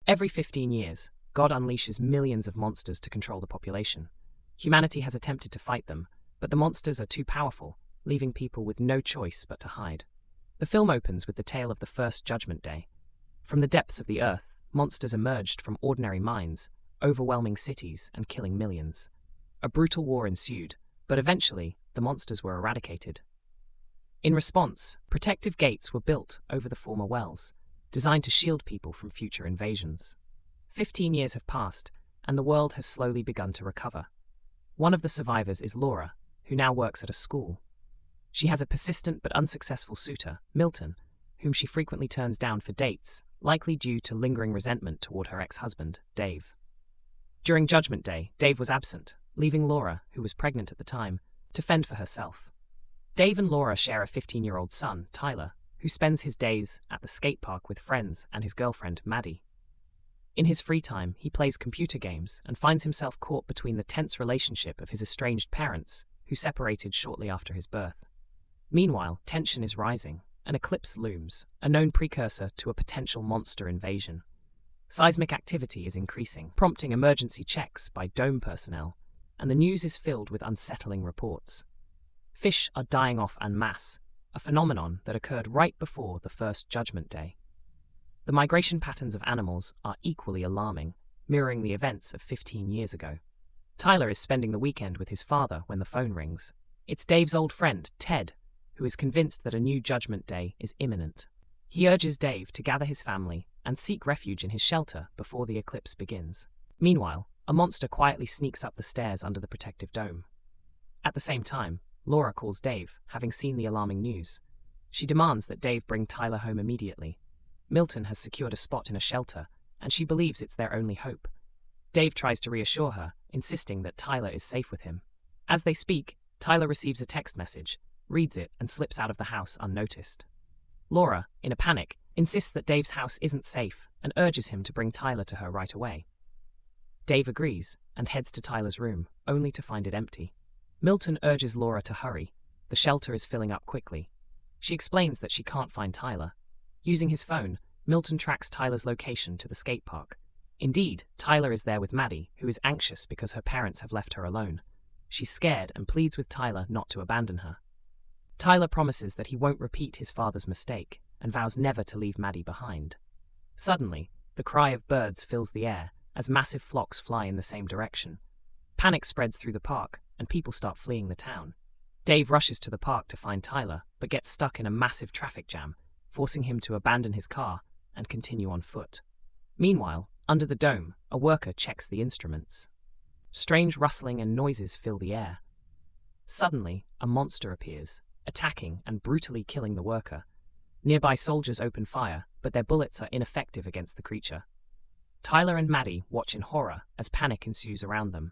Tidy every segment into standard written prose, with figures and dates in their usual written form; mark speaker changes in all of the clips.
Speaker 1: Every 15 years, God unleashes millions of monsters to control the population. Humanity has attempted to fight them, but the monsters are too powerful, leaving people with no choice but to hide. The film opens with the tale of the first Judgment Day. From the depths of the earth, monsters emerged from ordinary minds, overwhelming cities and killing millions. A brutal war ensued, but eventually, the monsters were eradicated. In response, protective gates were built over the former wells, designed to shield people from future invasions. 15 years have passed, and the world has slowly begun to recover. One of the survivors is Laura, who now works at a school. She has a persistent but unsuccessful suitor, Milton, whom she frequently turns down for dates, likely due to lingering resentment toward her ex-husband, Dave. During Judgment Day, Dave was absent, leaving Laura, who was pregnant at the time, to fend for herself. Dave and Laura share a 15-year-old son, Tyler, who spends his days at the skate park with friends and his girlfriend, Maddie. In his free time, he plays computer games and finds himself caught between the tense relationship of his estranged parents, who separated shortly after his birth. Meanwhile, tension is rising. An eclipse looms, a known precursor to a potential monster invasion. Seismic activity is increasing, prompting emergency checks by dome personnel, and the news is filled with unsettling reports. Fish are dying off en masse, a phenomenon that occurred right before the first Judgment Day. The migration patterns of animals are equally alarming, mirroring the events of 15 years ago. Tyler is spending the weekend with his father when the phone rings. It's Dave's old friend, Ted, who is convinced that a new Judgment Day is imminent. He urges Dave to gather his family and seek refuge in his shelter before the eclipse begins. Meanwhile, a monster quietly sneaks up the stairs under the protective dome. At the same time, Laura calls Dave, having seen the alarming news. She demands that Dave bring Tyler home immediately. Milton has secured a spot in a shelter, and she believes it's their only hope. Dave tries to reassure her, insisting that Tyler is safe with him. As they speak, Tyler receives a text message, reads it, and slips out of the house unnoticed. Laura, in a panic, insists that Dave's house isn't safe and urges him to bring Tyler to her right away. Dave agrees and heads to Tyler's room, only to find it empty. Milton urges Laura to hurry. The shelter is filling up quickly. She explains that she can't find Tyler. Using his phone, Milton tracks Tyler's location to the skate park. Indeed, Tyler is there with Maddie, who is anxious because her parents have left her alone. She's scared and pleads with Tyler not to abandon her. Tyler promises that he won't repeat his father's mistake and vows never to leave Maddie behind. Suddenly, the cry of birds fills the air as massive flocks fly in the same direction. Panic spreads through the park, and people start fleeing the town. Dave rushes to the park to find Tyler, but gets stuck in a massive traffic jam, forcing him to abandon his car and continue on foot. Meanwhile, under the dome, a worker checks the instruments. Strange rustling and noises fill the air. Suddenly, a monster appears, attacking and brutally killing the worker. Nearby soldiers open fire, but their bullets are ineffective against the creature. Tyler and Maddie watch in horror as panic ensues around them.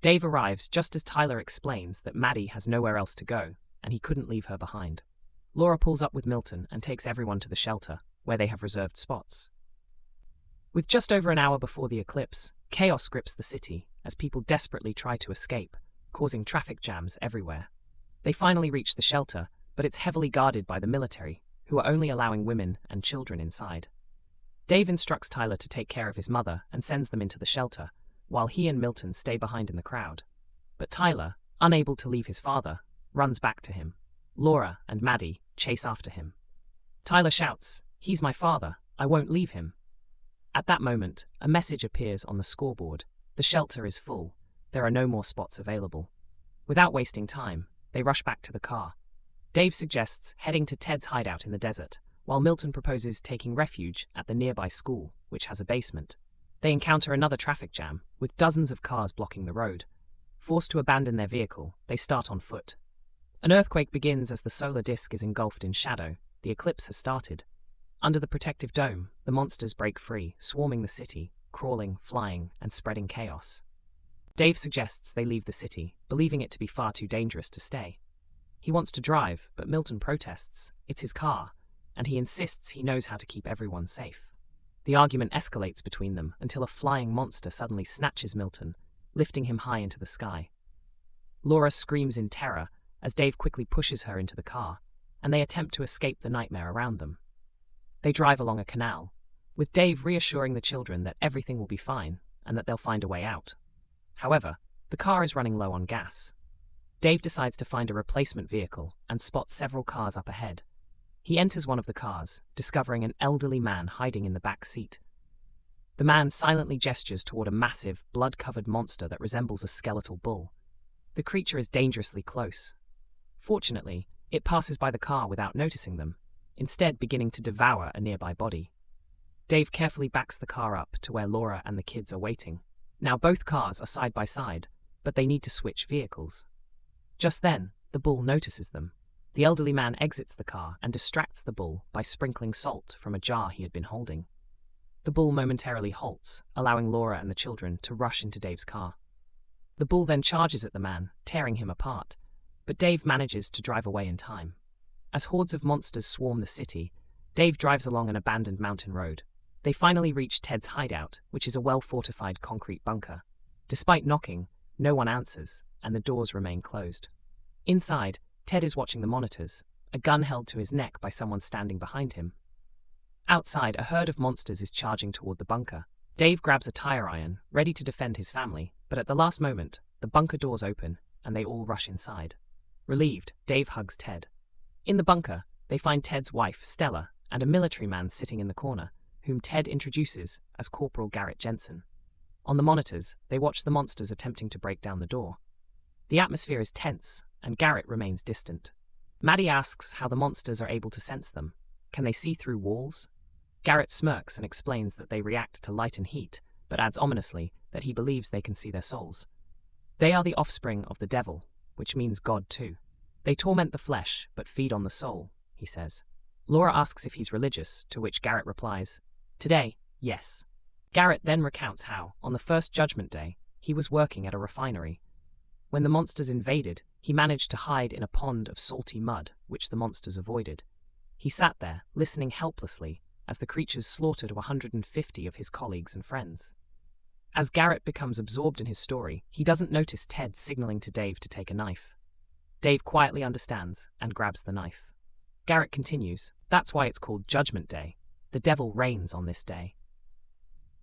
Speaker 1: Dave arrives just as Tyler explains that Maddie has nowhere else to go, and he couldn't leave her behind. Laura pulls up with Milton and takes everyone to the shelter, where they have reserved spots. With just over an hour before the eclipse, chaos grips the city as people desperately try to escape, causing traffic jams everywhere. They finally reach the shelter, but it's heavily guarded by the military, who are only allowing women and children inside. Dave instructs Tyler to take care of his mother and sends them into the shelter, while he and Milton stay behind in the crowd. But Tyler, unable to leave his father, runs back to him. Laura and Maddie chase after him. Tyler shouts, "He's my father, I won't leave him." At that moment, a message appears on the scoreboard. The shelter is full. There are no more spots available. Without wasting time, they rush back to the car. Dave suggests heading to Ted's hideout in the desert, while Milton proposes taking refuge at the nearby school, which has a basement. They encounter another traffic jam, with dozens of cars blocking the road. Forced to abandon their vehicle, they start on foot. An earthquake begins as the solar disk is engulfed in shadow. The eclipse has started. Under the protective dome, the monsters break free, swarming the city, crawling, flying, and spreading chaos. Dave suggests they leave the city, believing it to be far too dangerous to stay. He wants to drive, but Milton protests. It's his car, and he insists he knows how to keep everyone safe. The argument escalates between them until a flying monster suddenly snatches Milton, lifting him high into the sky. Laura screams in terror as Dave quickly pushes her into the car, and they attempt to escape the nightmare around them. They drive along a canal. with Dave reassuring the children that everything will be fine and that they'll find a way out. However, the car is running low on gas. Dave decides to find a replacement vehicle and spots several cars up ahead. He enters one of the cars, discovering an elderly man hiding in the back seat. The man silently gestures toward a massive, blood-covered monster that resembles a skeletal bull. The creature is dangerously close. Fortunately, it passes by the car without noticing them, instead beginning to devour a nearby body. Dave carefully backs the car up to where Laura and the kids are waiting. Now both cars are side by side, but they need to switch vehicles. Just then, the bull notices them. The elderly man exits the car and distracts the bull by sprinkling salt from a jar he had been holding. The bull momentarily halts, allowing Laura and the children to rush into Dave's car. The bull then charges at the man, tearing him apart, but Dave manages to drive away in time. As hordes of monsters swarm the city, Dave drives along an abandoned mountain road. They finally reach Ted's hideout, which is a well-fortified concrete bunker. Despite knocking, no one answers, and the doors remain closed. Inside, Ted is watching the monitors, a gun held to his neck by someone standing behind him. Outside, a herd of monsters is charging toward the bunker. Dave grabs a tire iron, ready to defend his family, but at the last moment, the bunker doors open, and they all rush inside. Relieved, Dave hugs Ted. In the bunker, they find Ted's wife, Stella, and a military man sitting in the corner, whom Ted introduces as Corporal Garrett Jensen. On the monitors, they watch the monsters attempting to break down the door. The atmosphere is tense, and Garrett remains distant. Maddie asks how the monsters are able to sense them. Can they see through walls? Garrett smirks and explains that they react to light and heat, but adds ominously that he believes they can see their souls. They are the offspring of the devil, which means God too. They torment the flesh, but feed on the soul, he says. Laura asks if he's religious, to which Garrett replies, "Today, yes." Garrett then recounts how, on the first Judgment Day, he was working at a refinery. When the monsters invaded, he managed to hide in a pond of salty mud, which the monsters avoided. He sat there, listening helplessly, as the creatures slaughtered 150 of his colleagues and friends. As Garrett becomes absorbed in his story, he doesn't notice Ted signaling to Dave to take a knife. Dave quietly understands and grabs the knife. Garrett continues, "That's why it's called Judgment Day. The devil reigns on this day."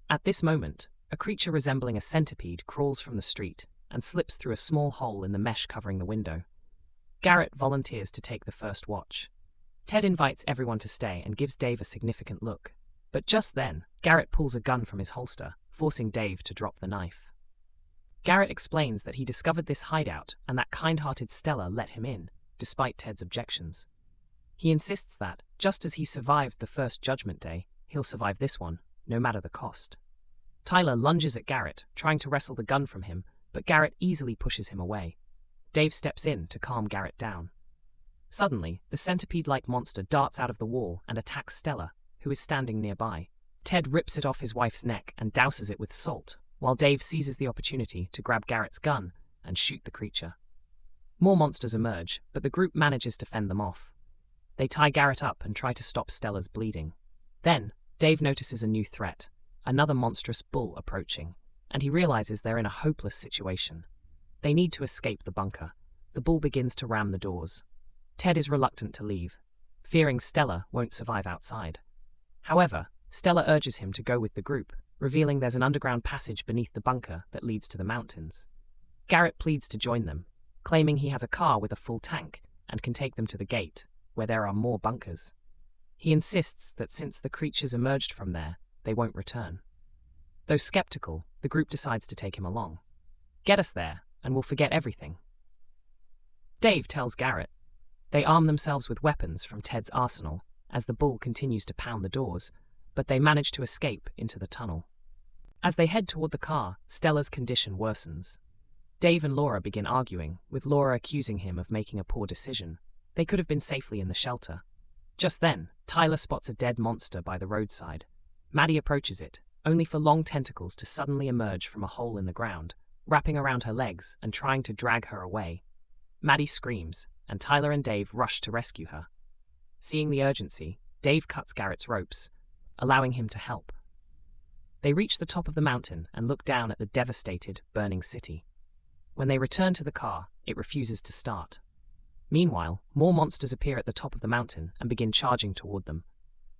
Speaker 1: At this moment, a creature resembling a centipede crawls from the street and slips through a small hole in the mesh covering the window. Garrett volunteers to take the first watch. Ted invites everyone to stay and gives Dave a significant look. But just then, Garrett pulls a gun from his holster, forcing Dave to drop the knife. Garrett explains that he discovered this hideout and that kind-hearted Stella let him in, despite Ted's objections. He insists that, just as he survived the first Judgment Day, he'll survive this one, no matter the cost. Tyler lunges at Garrett, trying to wrestle the gun from him, but Garrett easily pushes him away. Dave steps in to calm Garrett down. Suddenly, the centipede-like monster darts out of the wall and attacks Stella, who is standing nearby. Ted rips it off his wife's neck and douses it with salt, while Dave seizes the opportunity to grab Garrett's gun and shoot the creature. More monsters emerge, but the group manages to fend them off. They tie Garrett up and try to stop Stella's bleeding. Then, Dave notices a new threat, another monstrous bull approaching, and he realizes they're in a hopeless situation. They need to escape the bunker. The bull begins to ram the doors. Ted is reluctant to leave, fearing Stella won't survive outside. However, Stella urges him to go with the group, revealing there's an underground passage beneath the bunker that leads to the mountains. Garrett pleads to join them, claiming he has a car with a full tank and can take them to the gate, where there are more bunkers. He insists that since the creatures emerged from there, they won't return. Though skeptical, the group decides to take him along. "Get us there, and we'll forget everything." Dave tells Garrett. They arm themselves with weapons from Ted's arsenal as the bull continues to pound the doors, but they manage to escape into the tunnel. As they head toward the car, Stella's condition worsens. Dave and Laura begin arguing, with Laura accusing him of making a poor decision. They could have been safely in the shelter. Just then, Tyler spots a dead monster by the roadside. Maddie approaches it, only for long tentacles to suddenly emerge from a hole in the ground, wrapping around her legs and trying to drag her away. Maddie screams, and Tyler and Dave rush to rescue her. Seeing the urgency, Dave cuts Garrett's ropes, allowing him to help. They reach the top of the mountain and look down at the devastated, burning city. When they return to the car, it refuses to start. Meanwhile, more monsters appear at the top of the mountain and begin charging toward them.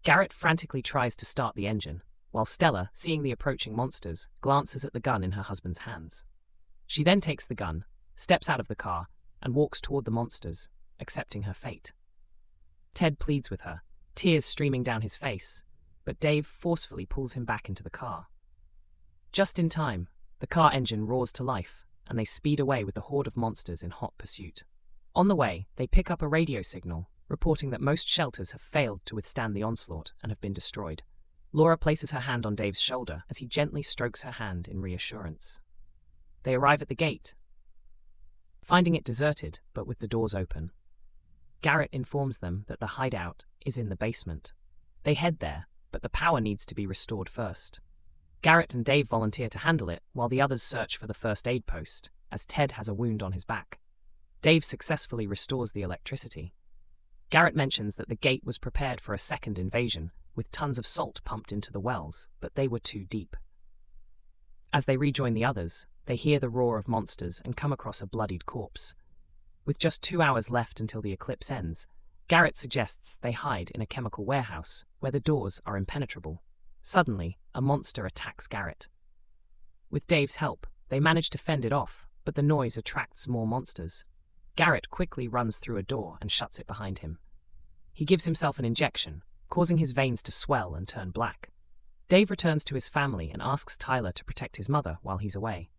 Speaker 1: Garrett frantically tries to start the engine, while Stella, seeing the approaching monsters, glances at the gun in her husband's hands. She then takes the gun, steps out of the car, and walks toward the monsters, accepting her fate. Ted pleads with her, tears streaming down his face, but Dave forcefully pulls him back into the car. Just in time, the car engine roars to life, and they speed away with the horde of monsters in hot pursuit. On the way, they pick up a radio signal, reporting that most shelters have failed to withstand the onslaught and have been destroyed. Laura places her hand on Dave's shoulder as he gently strokes her hand in reassurance. They arrive at the gate, finding it deserted but with the doors open. Garrett informs them that the hideout is in the basement. They head there, but the power needs to be restored first. Garrett and Dave volunteer to handle it while the others search for the first aid post, as Ted has a wound on his back. Dave successfully restores the electricity. Garrett mentions that the gate was prepared for a second invasion, with tons of salt pumped into the wells, but they were too deep. As they rejoin the others, they hear the roar of monsters and come across a bloodied corpse. With just 2 hours left until the eclipse ends, Garrett suggests they hide in a chemical warehouse, where the doors are impenetrable. Suddenly, a monster attacks Garrett. With Dave's help, they manage to fend it off, but the noise attracts more monsters. Garrett quickly runs through a door and shuts it behind him. He gives himself an injection, causing his veins to swell and turn black. Dave returns to his family and asks Tyler to protect his mother while he's away.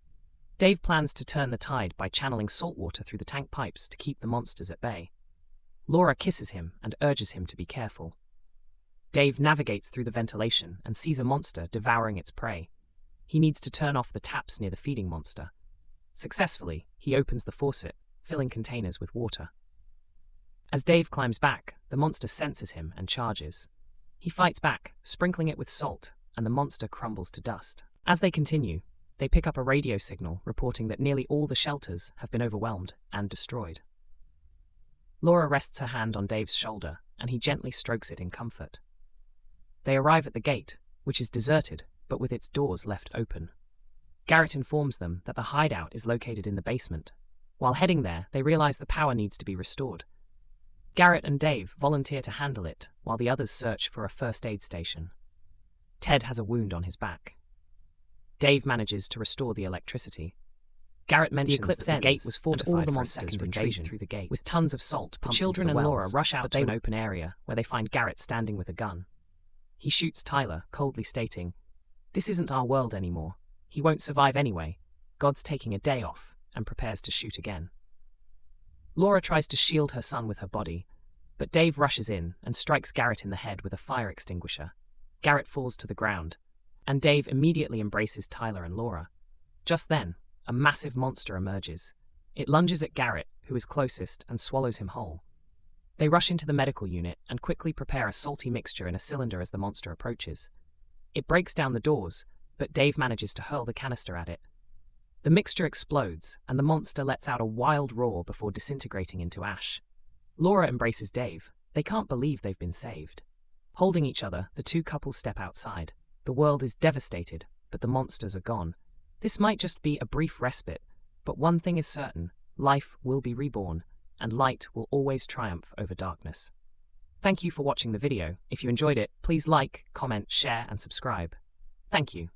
Speaker 1: Dave plans to turn the tide by channeling salt water through the tank pipes to keep the monsters at bay. Laura kisses him and urges him to be careful. Dave navigates through the ventilation and sees a monster devouring its prey. He needs to turn off the taps near the feeding monster. Successfully, he opens the faucet, filling containers with water. As Dave climbs back, the monster senses him and charges. He fights back, sprinkling it with salt, and the monster crumbles to dust. As they continue, they pick up a radio signal reporting that nearly all the shelters have been overwhelmed and destroyed. Laura rests her hand on Dave's shoulder, and he gently strokes it in comfort. They arrive at the gate, which is deserted, but with its doors left open. Garrett informs them that the hideout is located in the basement. While heading there, they realize the power needs to be restored. Garrett and Dave volunteer to handle it, while the others search for a first aid station. Ted has a wound on his back. Dave manages to restore the electricity. Garrett mentions that the gate was fortified all the monsters retreat through the gate, with tons of salt pumped into the wells. Children and Laura rush out to an open area, where they find Garrett standing with a gun. He shoots Tyler, coldly stating, "This isn't our world anymore. He won't survive anyway. God's taking a day off," and prepares to shoot again. Laura tries to shield her son with her body, but Dave rushes in and strikes Garrett in the head with a fire extinguisher. Garrett falls to the ground, and Dave immediately embraces Tyler and Laura. Just then, a massive monster emerges. It lunges at Garrett, who is closest, and swallows him whole. They rush into the medical unit and quickly prepare a salty mixture in a cylinder as the monster approaches. It breaks down the doors, but Dave manages to hurl the canister at it. The mixture explodes, and the monster lets out a wild roar before disintegrating into ash. Laura embraces Dave. They can't believe they've been saved. Holding each other, the two couples step outside. The world is devastated, but the monsters are gone. This might just be a brief respite, but one thing is certain: life will be reborn, and light will always triumph over darkness. Thank you for watching the video. If you enjoyed it, please like, comment, share, and subscribe. Thank you.